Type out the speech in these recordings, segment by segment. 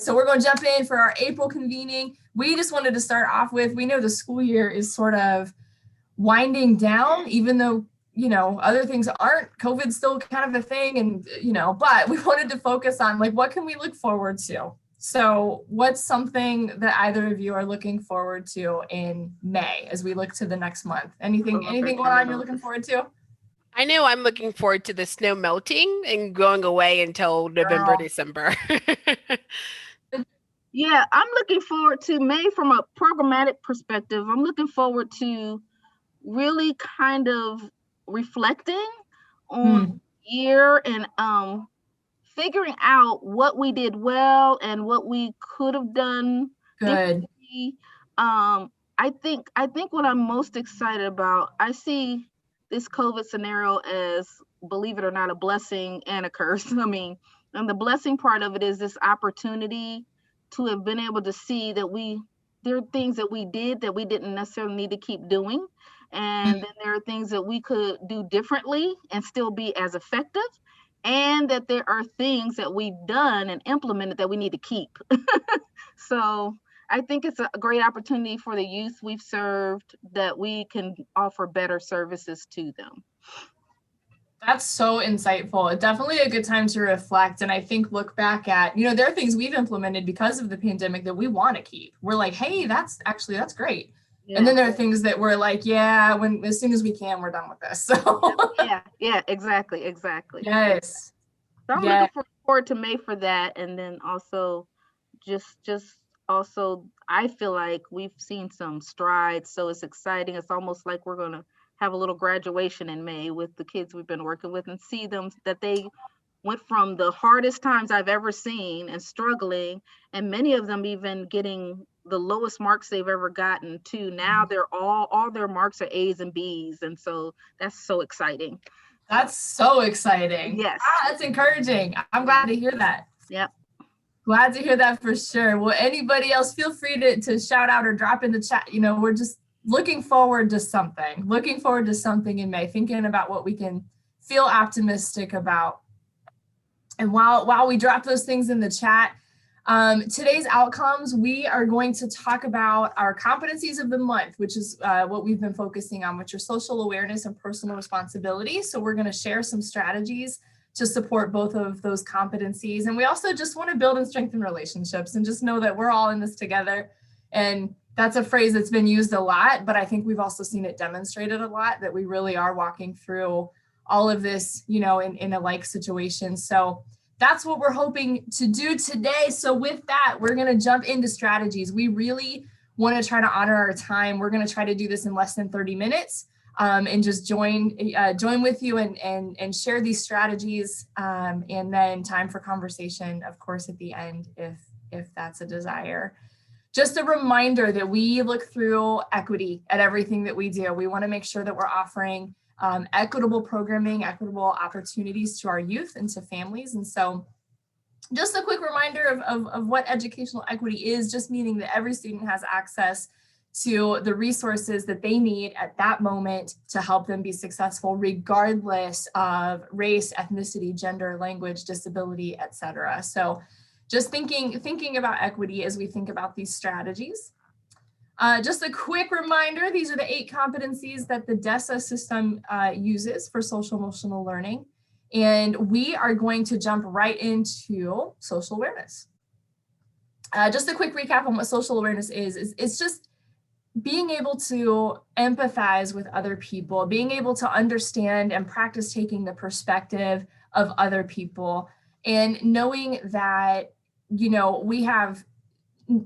So we're going to jump in for our April convening. We just wanted to start off with, we know the school year is sort of winding down, even though, other things aren't. COVID's still kind of a thing, and, but we wanted to focus on like, what can we look forward to? So what's something that either of you are looking forward to in May as we look to the next month? Anything going on you're looking forward to? I know I'm looking forward to the snow melting and going away until November, December. Yeah, I'm looking forward to May from a programmatic perspective. I'm looking forward to really kind of reflecting on the year and figuring out what we did well and what we could have done differently. I think what I'm most excited about, I see this COVID scenario as, believe it or not, a blessing and a curse. I mean, and the blessing part of it is this opportunity to have been able to see that there are things that we did that we didn't necessarily need to keep doing. And then there are things that we could do differently and still be as effective. And that there are things that we've done and implemented that we need to keep. So I think it's a great opportunity for the youth we've served that we can offer better services to them. That's so insightful. Definitely a good time to reflect. And I think look back at, there are things we've implemented because of the pandemic that we want to keep. We're like, hey, that's great. Yeah. And then there are things that we're like, yeah, as soon as we can, we're done with this. So yeah, exactly. Yes. So I'm looking forward to May for that. And then also also, I feel like we've seen some strides. So it's exciting. It's almost like we're going to have a little graduation in May with the kids we've been working with and see them, that they went from the hardest times I've ever seen and struggling, and many of them even getting the lowest marks they've ever gotten, to now they're all their marks are A's and B's. And so that's so exciting. That's so exciting. Yes. That's encouraging. I'm glad to hear that. Yep. Glad to hear that for sure. Well, anybody else, feel free to shout out or drop in the chat. We're just looking forward to something in May, thinking about what we can feel optimistic about. And while we drop those things in the chat, today's outcomes, we are going to talk about our competencies of the month, which is what we've been focusing on, which are social awareness and personal responsibility. So we're going to share some strategies to support both of those competencies. And we also just want to build and strengthen relationships and just know that we're all in this together. And that's a phrase that's been used a lot, but I think we've also seen it demonstrated a lot, that we really are walking through all of this, in a like situation. So that's what we're hoping to do today. So with that, we're going to jump into strategies. We really want to try to honor our time. We're going to try to do this in less than 30 minutes and just join with you and share these strategies, and then time for conversation, of course, at the end, if that's a desire. Just a reminder that we look through equity at everything that we do. We want to make sure that we're offering equitable programming, equitable opportunities to our youth and to families. And so just a quick reminder of what educational equity is, just meaning that every student has access to the resources that they need at that moment to help them be successful, regardless of race, ethnicity, gender, language, disability, etc. So just thinking about equity as we think about these strategies. Just a quick reminder, these are the 8 competencies that the DESA system uses for social emotional learning. And we are going to jump right into social awareness. Just a quick recap on what social awareness is it's just being able to empathize with other people, being able to understand and practice taking the perspective of other people, and knowing that, we have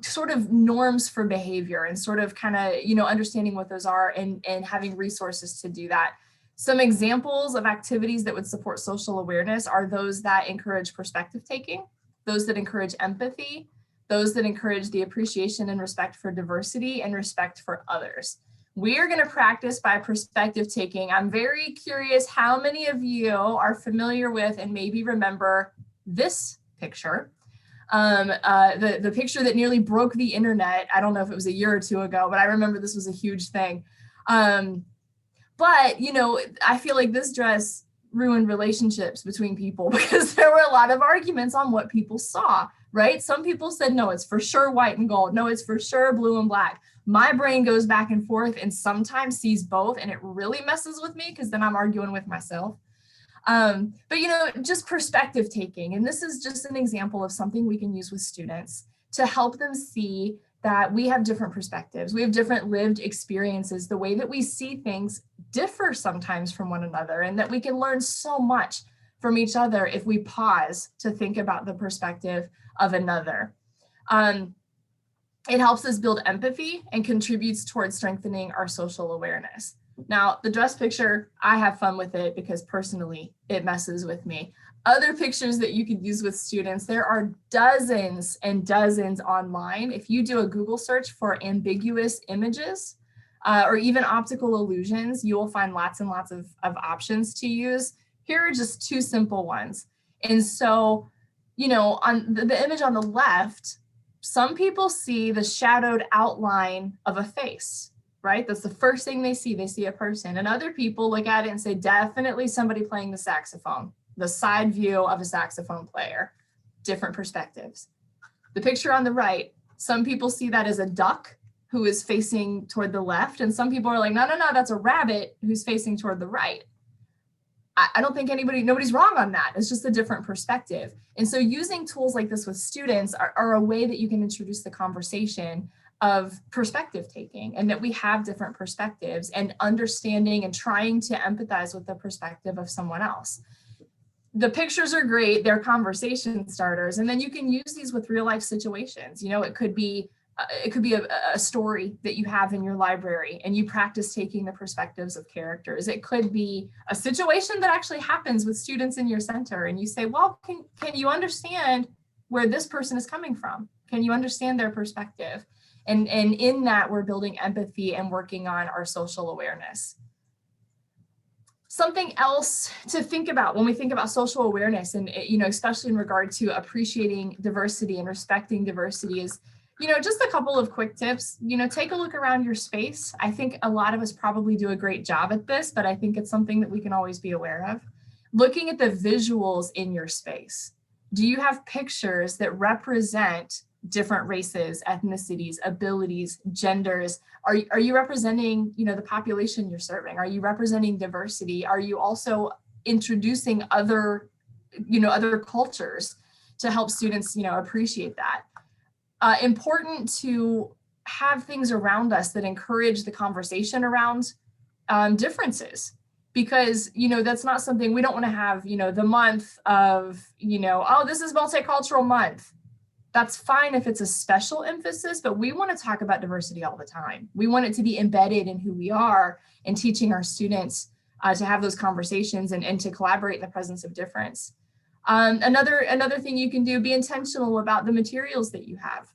sort of norms for behavior and sort of kind of, understanding what those are and having resources to do that. Some examples of activities that would support social awareness are those that encourage perspective taking, those that encourage empathy, those that encourage the appreciation and respect for diversity and respect for others. We are going to practice by perspective taking. I'm very curious how many of you are familiar with and maybe remember this picture. The picture that nearly broke the internet. I don't know if it was a year or two ago, but I remember this was a huge thing. But, I feel like this dress ruined relationships between people because there were a lot of arguments on what people saw right? Some people said, no, it's for sure white and gold. No, it's for sure blue and black. My brain goes back and forth and sometimes sees both, and it really messes with me because then I'm arguing with myself. But, you know, just perspective taking. And this is just an example of something we can use with students to help them see that we have different perspectives. We have different lived experiences. The way that we see things differ sometimes from one another, and that we can learn so much from each other if we pause to think about the perspective of another. It helps us build empathy and contributes towards strengthening our social awareness. Now, the dress picture, I have fun with it because personally, it messes with me. Other pictures that you could use with students, there are dozens and dozens online. If you do a Google search for ambiguous images or even optical illusions, you will find lots and lots of options to use. Here are just two simple ones. And so, you know, on the image on the left, some people see the shadowed outline of a face, right? That's the first thing they see a person. And other people look at it and say, definitely somebody playing the saxophone, the side view of a saxophone player, different perspectives. The picture on the right, some people see that as a duck who is facing toward the left. And some people are like, no, that's a rabbit who's facing toward the right. I don't think nobody's wrong on that. It's just a different perspective. And so using tools like this with students are a way that you can introduce the conversation of perspective taking, and that we have different perspectives and understanding and trying to empathize with the perspective of someone else. The pictures are great, they're conversation starters, and then you can use these with real life situations. You know, it could be a story that you have in your library and you practice taking the perspectives of characters. It could be a situation that actually happens with students in your center, and you say, well, can you understand where this person is coming from? Can you understand their perspective? And in that, we're building empathy and working on our social awareness. Something else to think about when we think about social awareness, and you know, especially in regard to appreciating diversity and respecting diversity, is, you know, just a couple of quick tips. You know, take a look around your space. I think a lot of us probably do a great job at this, but I think it's something that we can always be aware of. Looking at the visuals in your space. Do you have pictures that represent different races, ethnicities, abilities, genders? Are you representing, you know, the population you're serving? Are you representing diversity? Are you also introducing other cultures to help students, you know, appreciate that? Important to have things around us that encourage the conversation around differences, because, you know, that's not something we don't want to have, you know, the month of, you know, oh, this is multicultural month. That's fine if it's a special emphasis, but we want to talk about diversity all the time. We want it to be embedded in who we are, and teaching our students to have those conversations and to collaborate in the presence of difference. Another thing you can do, be intentional about the materials that you have.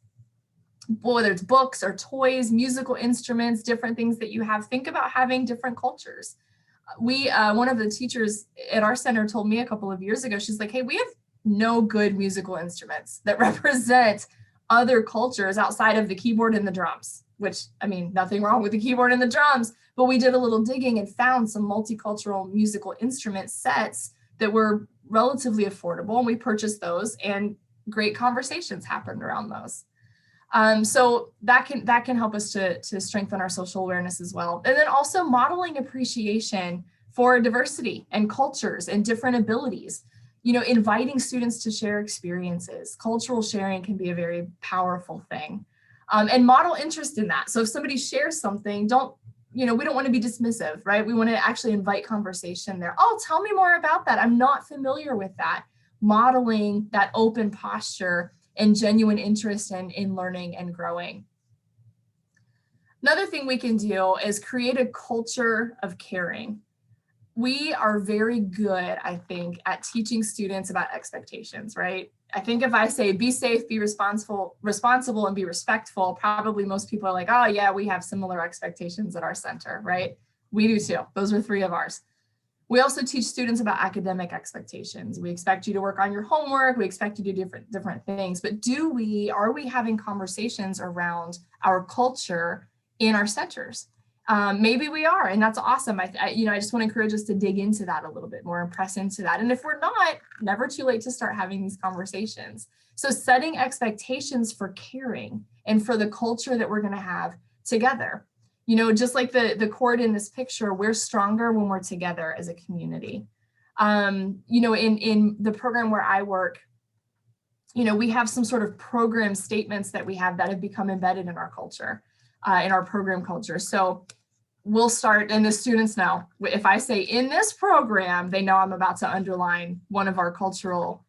Whether it's books or toys, musical instruments, different things that you have, think about having different cultures. One of the teachers at our center told me a couple of years ago, she's like, hey, we have no good musical instruments that represent other cultures outside of the keyboard and the drums, which, I mean, nothing wrong with the keyboard and the drums, but we did a little digging and found some multicultural musical instrument sets that were relatively affordable, and we purchased those, and great conversations happened around those. So that can help us to strengthen our social awareness as well. And then also modeling appreciation for diversity and cultures and different abilities. You know, inviting students to share experiences. Cultural sharing can be a very powerful thing. And model interest in that. So if somebody shares something, we don't want to be dismissive, right? We want to actually invite conversation there. Oh, tell me more about that. I'm not familiar with that. Modeling that open posture and genuine interest in learning and growing. Another thing we can do is create a culture of caring. We are very good, I think, at teaching students about expectations, right? I think if I say be safe, be responsible, and be respectful, probably most people are like, oh yeah, we have similar expectations at our center, right? We do too. Those are 3 of ours. We also teach students about academic expectations. We expect you to work on your homework. We expect you to do different things, but are we having conversations around our culture in our centers? Maybe we are, and that's awesome. I just want to encourage us to dig into that a little bit more and press into that. And if we're not, never too late to start having these conversations. So setting expectations for caring and for the culture that we're going to have together. Just like the chord in this picture, we're stronger when we're together as a community. In the program where I work, we have some sort of program statements that we have that have become embedded in our culture, in our program culture. So we'll start, and the students know, if I say in this program, they know I'm about to underline one of our cultural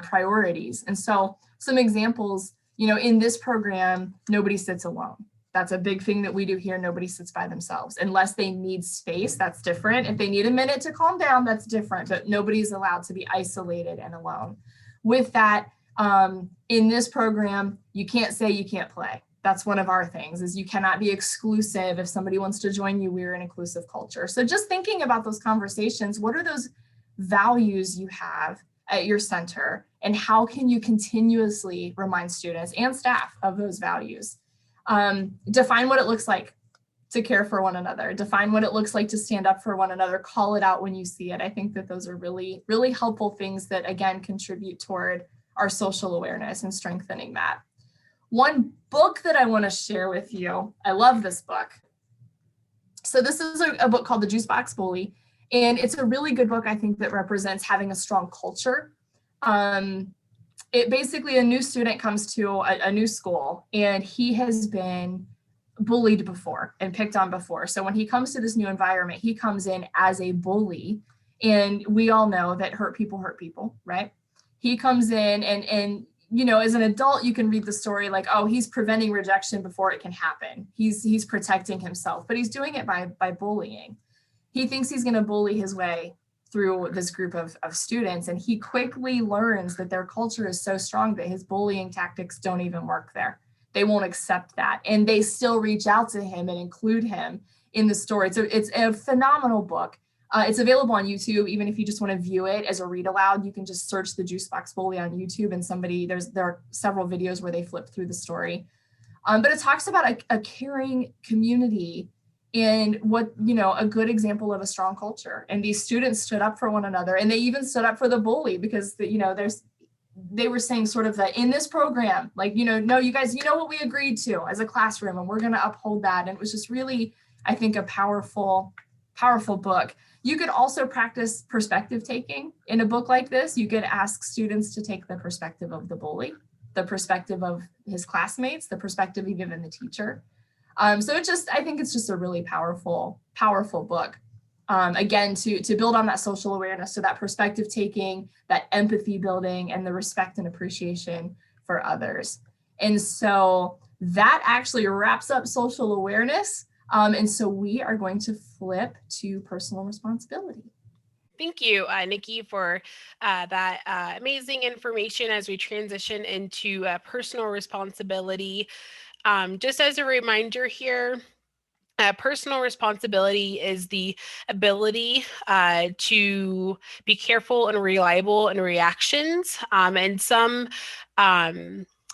priorities. And so some examples, in this program, nobody sits alone. That's a big thing that we do here. Nobody sits by themselves unless they need space. That's different. If they need a minute to calm down, that's different, but nobody's allowed to be isolated and alone. With that, in this program, you can't say you can't play. That's one of our things, is you cannot be exclusive. If somebody wants to join you, we're an inclusive culture. So just thinking about those conversations, what are those values you have at your center, and how can you continuously remind students and staff of those values? Define what it looks like to care for one another. Define what it looks like to stand up for one another. Call it out when you see it. I think that those are really, really helpful things that, again, contribute toward our social awareness and strengthening that. One book that I want to share with you, I love this book. So this is a book called The Juice Box Bully, and it's a really good book, I think, that represents having a strong culture. It basically, a new student comes to a new school, and he has been bullied before and picked on before. So when he comes to this new environment, he comes in as a bully, and we all know that hurt people, right? He comes in and as an adult, you can read the story like, oh, he's preventing rejection before it can happen. He's protecting himself, but he's doing it by bullying. He thinks he's going to bully his way through this group of students, and he quickly learns that their culture is so strong that his bullying tactics don't even work there. They won't accept that, and they still reach out to him and include him in the story. So it's a phenomenal book. It's available on YouTube. Even if you just want to view it as a read aloud, you can just search The Juice Box Bully on YouTube, and there are several videos where they flip through the story. But it talks about a caring community and what, a good example of a strong culture. And these students stood up for one another, and they even stood up for the bully, because they were saying sort of that in this program, like, no, you guys, what we agreed to as a classroom, and we're going to uphold that. And it was just really, I think, a powerful book. You could also practice perspective taking in a book like this. You could ask students to take the perspective of the bully, the perspective of his classmates, the perspective of even the teacher. So I think it's just a really powerful book. Again, to build on that social awareness, so that perspective taking, that empathy building, and the respect and appreciation for others. And so that actually wraps up social awareness. And so we are going to flip to personal responsibility. Thank you, Nikki, for that amazing information as we transition into personal responsibility. Just as a reminder here, personal responsibility is the ability to be careful and reliable in reactions. And some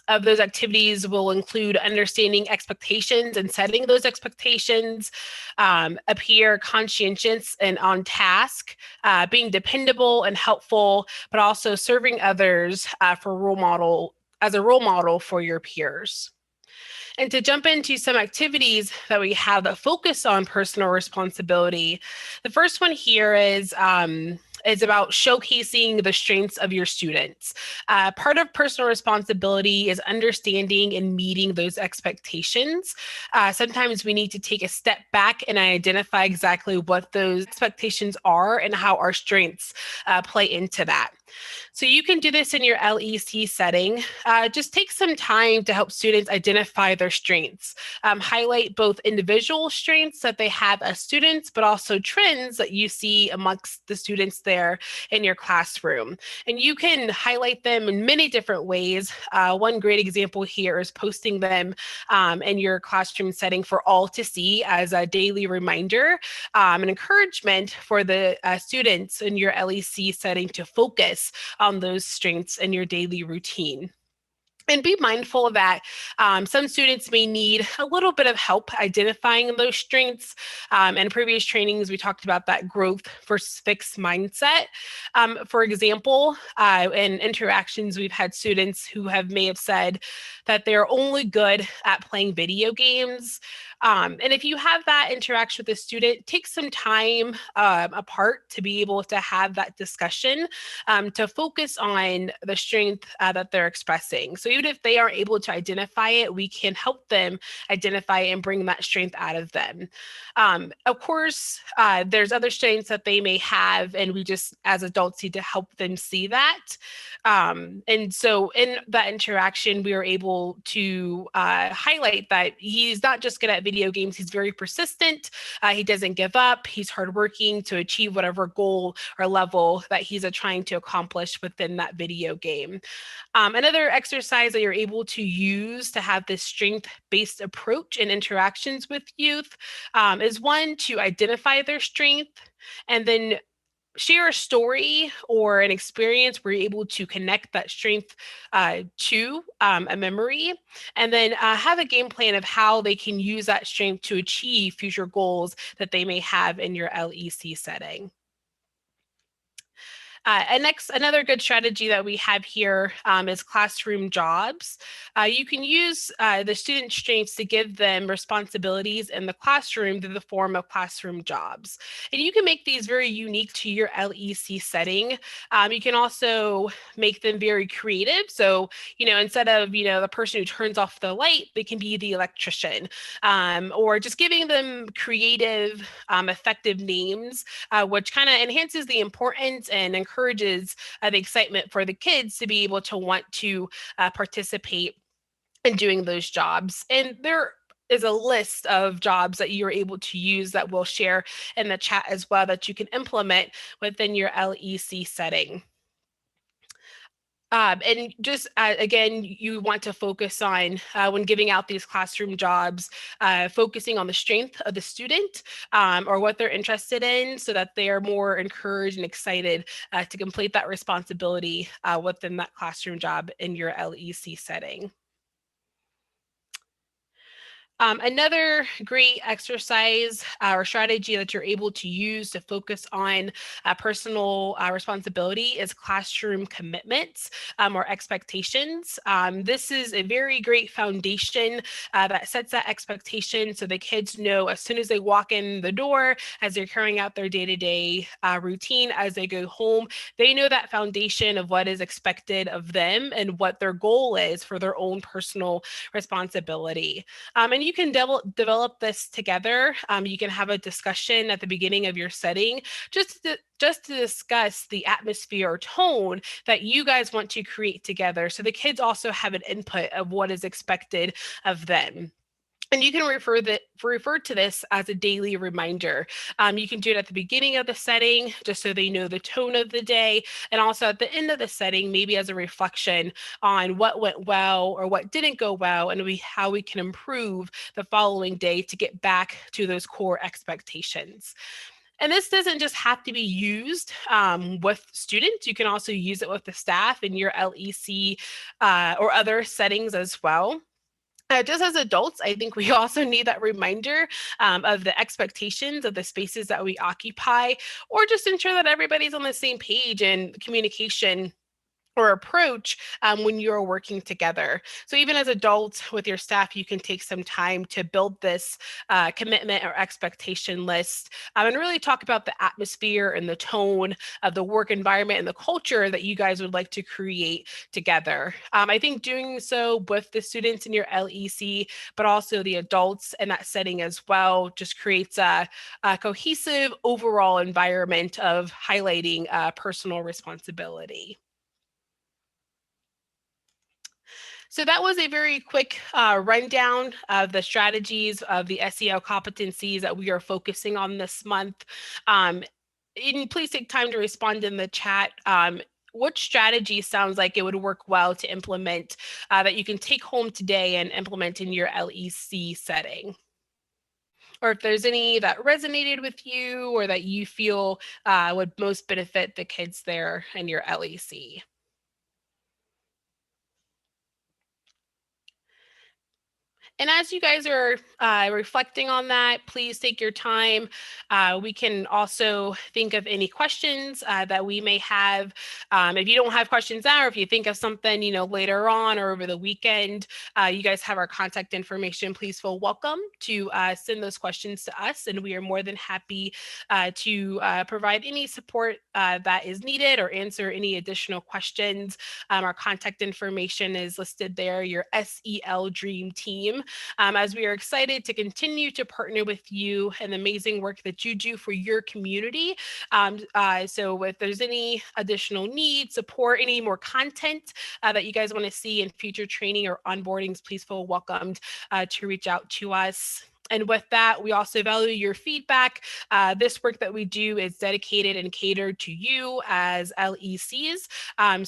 of those activities will include understanding expectations and setting those expectations, appear conscientious and on task, being dependable and helpful, but also serving others as a role model for your peers. And to jump into some activities that we have that focus on personal responsibility, the first one here is about showcasing the strengths of your students. Part of personal responsibility is understanding and meeting those expectations. Sometimes we need to take a step back and identify exactly what those expectations are and how our strengths play into that. So you can do this in your LEC setting. Just take some time to help students identify their strengths. Highlight both individual strengths that they have as students, but also trends that you see amongst the students there in your classroom. And you can highlight them in many different ways. One great example here is posting them in your classroom setting for all to see as a daily reminder, and encouragement for the students in your LEC setting to focus on those strengths in your daily routine. And be mindful that some students may need a little bit of help identifying those strengths. In previous trainings, we talked about that growth versus fixed mindset. For example, in interactions, we've had students who may have said that they're only good at playing video games. And if you have that interaction with a student, take some time apart to be able to have that discussion, to focus on the strength that they're expressing. So even if they aren't able to identify it, we can help them identify and bring that strength out of them. Of course, there's other strengths that they may have, and we just, as adults, need to help them see that. And so in that interaction, we are able to highlight that he's not just good at video games, he's very persistent, he doesn't give up, he's hardworking to achieve whatever goal or level that he's trying to accomplish within that video game. Another exercise that you're able to use to have this strength-based approach in interactions with youth is one, to identify their strength, and then share a story or an experience where you're able to connect that strength to a memory, and then have a game plan of how they can use that strength to achieve future goals that they may have in your LEC setting. And next, another good strategy that we have here is classroom jobs. You can use the student strengths to give them responsibilities in the classroom through the form of classroom jobs. And you can make these very unique to your LEC setting. You can also make them very creative. So, instead of, the person who turns off the light, they can be the electrician, or just giving them creative, effective names, which kind of enhances the importance and encourages the excitement for the kids to be able to want to participate in doing those jobs. And there is a list of jobs that you're able to use that we'll share in the chat as well, that you can implement within your LEC setting. And just, again, you want to focus on, when giving out these classroom jobs, focusing on the strength of the student, or what they're interested in, so that they are more encouraged and excited to complete that responsibility within that classroom job in your LEC setting. Another great exercise or strategy that you're able to use to focus on personal responsibility is classroom commitments, or expectations. This is a very great foundation that sets that expectation, so the kids know as soon as they walk in the door, as they're carrying out their day-to-day routine, as they go home, they know that foundation of what is expected of them and what their goal is for their own personal responsibility. And you can develop this together. You can have a discussion at the beginning of your setting, just to discuss the atmosphere or tone that you guys want to create together, so the kids also have an input of what is expected of them. And you can refer to this as a daily reminder. You can do it at the beginning of the setting, just so they know the tone of the day, and also at the end of the setting, maybe as a reflection on what went well or what didn't go well, and how we can improve the following day to get back to those core expectations. And this doesn't just have to be used with students. You can also use it with the staff in your LEC or other settings as well. Just as adults, I think we also need that reminder of the expectations of the spaces that we occupy, or just ensure that everybody's on the same page and communication or approach when you're working together. So even as adults with your staff, you can take some time to build this commitment or expectation list, and really talk about the atmosphere and the tone of the work environment and the culture that you guys would like to create together. I think doing so with the students in your LEC, but also the adults in that setting as well, just creates a cohesive overall environment of highlighting personal responsibility. So that was a very quick rundown of the strategies of the SEL competencies that we are focusing on this month. And please take time to respond in the chat. What strategy sounds like it would work well to implement, that you can take home today and implement in your LEC setting? Or if there's any that resonated with you, or that you feel would most benefit the kids there in your LEC. And as you guys are reflecting on that, please take your time. We can also think of any questions that we may have. If you don't have questions now, or if you think of something, later on or over the weekend, you guys have our contact information. Please feel welcome to send those questions to us, and we are more than happy to provide any support that is needed or answer any additional questions. Our contact information is listed there, your SEL Dream Team, as we are excited to continue to partner with you and the amazing work that you do for your community. So if there's any additional needs, support, any more content that you guys want to see in future training or onboardings, please feel welcomed to reach out to us. And with that, we also value your feedback. This work that we do is dedicated and catered to you as LECs.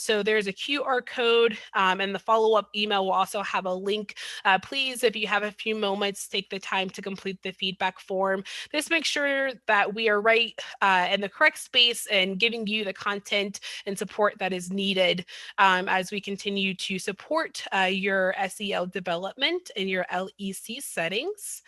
So there's a QR code, and the follow-up email will also have a link. Please, if you have a few moments, take the time to complete the feedback form. This makes sure that we are right in the correct space and giving you the content and support that is needed as we continue to support your SEL development in your LEC settings.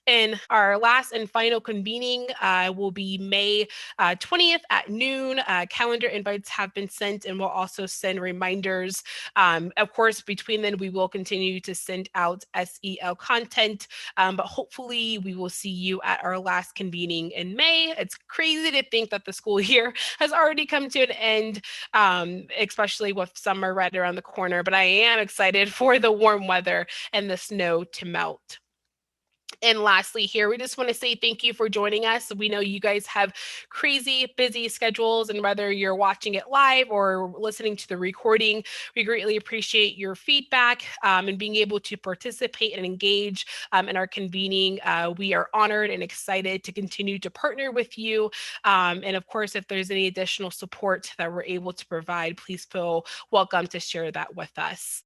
And our last and final convening will be May 20th at noon. Calendar invites have been sent, and we'll also send reminders. Of course, between then, we will continue to send out SEL content, but hopefully we will see you at our last convening in May. It's crazy to think that the school year has already come to an end, especially with summer right around the corner, but I am excited for the warm weather and the snow to melt. And lastly here, we just want to say thank you for joining us. We know you guys have crazy busy schedules, and whether you're watching it live or listening to the recording, we greatly appreciate your feedback and being able to participate and engage in our convening. We are honored and excited to continue to partner with you. And of course, if there's any additional support that we're able to provide, please feel welcome to share that with us.